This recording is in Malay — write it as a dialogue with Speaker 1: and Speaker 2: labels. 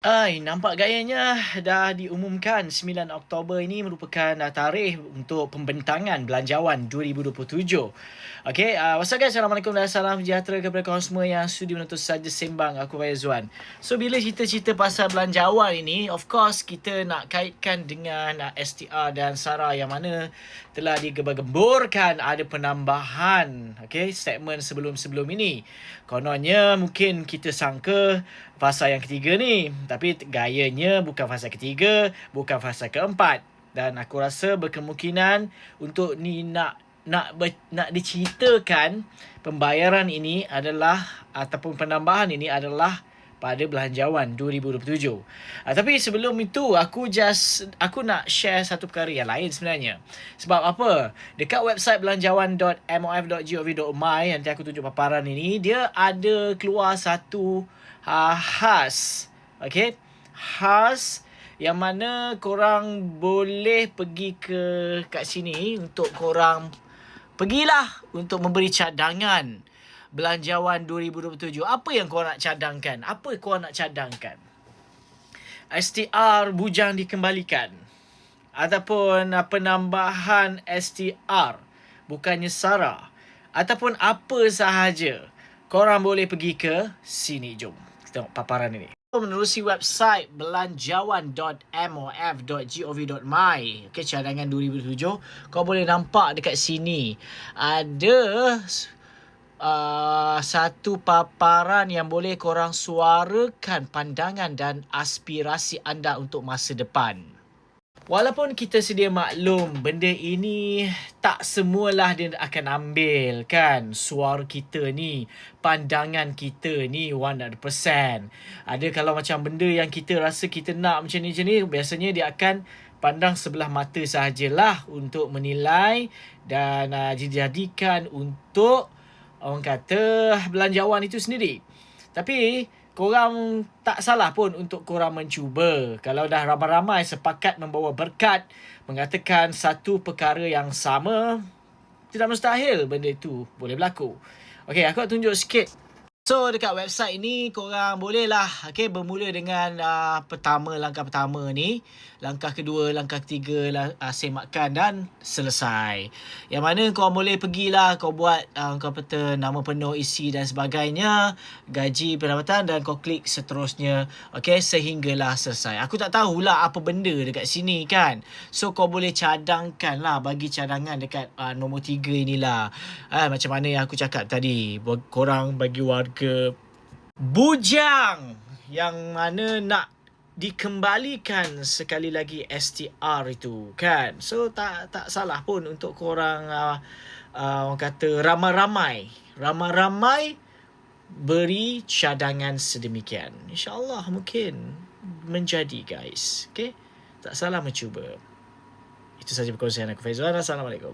Speaker 1: Nampak gayanya dah diumumkan 9 Oktober ini merupakan tarikh untuk pembentangan Belanjawan 2027. Okey, what's up guys? Assalamualaikum dan salam sejahtera kepada kawan semua yang sudi menonton Saja Sembang. Aku Faizwan. So, bila cerita-cerita pasal belanjawan ini, of course kita nak kaitkan dengan STR dan SARA yang mana telah digembar-gemburkan ada penambahan, okey, segmen sebelum-sebelum ini. Kononnya mungkin kita sangka fasa yang ketiga ni, tapi gayanya bukan fasa ketiga, bukan fasa keempat. Dan aku rasa berkemungkinan untuk ni nak diceritakan pembayaran ini adalah ataupun penambahan ini adalah pada Belanjawan 2027. Tapi sebelum itu aku nak share satu perkara yang lain sebenarnya. Sebab apa? Dekat website belanjawan.mof.gov.my, nanti aku tunjuk paparan ini, dia ada keluar satu khas. Okey? Khas yang mana korang boleh pergi kat sini untuk korang pergilah untuk memberi cadangan Belanjawan 2027. Apa yang korang nak cadangkan? Apa korang nak cadangkan? STR bujang dikembalikan ataupun penambahan STR bukannya SARA ataupun apa sahaja, korang boleh pergi ke sini. Jom kita tengok paparan ini. Menerusi website belanjawan.mof.gov.my, okay, cadangan 2007, kau boleh nampak dekat sini ada satu paparan yang boleh korang suarakan pandangan dan aspirasi anda untuk masa depan. Walaupun kita sedia maklum benda ini tak semualah dia akan ambil kan suara kita ni, pandangan kita ni 100%. Ada kalau macam benda yang kita rasa kita nak macam ni, biasanya dia akan pandang sebelah mata sahajalah untuk menilai dan dijadikan untuk orang kata belanjawan itu sendiri. Tapi korang tak salah pun untuk korang mencuba. Kalau dah ramai-ramai sepakat membawa berkat, mengatakan satu perkara yang sama, tidak mustahil benda itu boleh berlaku. Okey, aku nak tunjuk sikit. So, dekat website ini korang bolehlah bermula dengan langkah pertama ni, langkah kedua, langkah ketiga, semakkan dan selesai. Yang mana korang boleh pergilah, kau buat kau kata nama penuh, isi dan sebagainya, gaji, pendapatan, dan kau klik seterusnya, sehinggalah selesai. Aku tak tahulah apa benda dekat sini kan. So, kau boleh cadangkan lah, bagi cadangan dekat nombor 3 inilah. Macam mana yang aku cakap tadi, korang bagi warga bujang yang mana nak dikembalikan sekali lagi STR itu kan. So tak salah pun untuk korang orang kata ramai-ramai beri cadangan sedemikian. InsyaAllah mungkin menjadi guys. Okay, tak salah mencuba. Itu saja perkongsian aku, Faizwan. Assalamualaikum.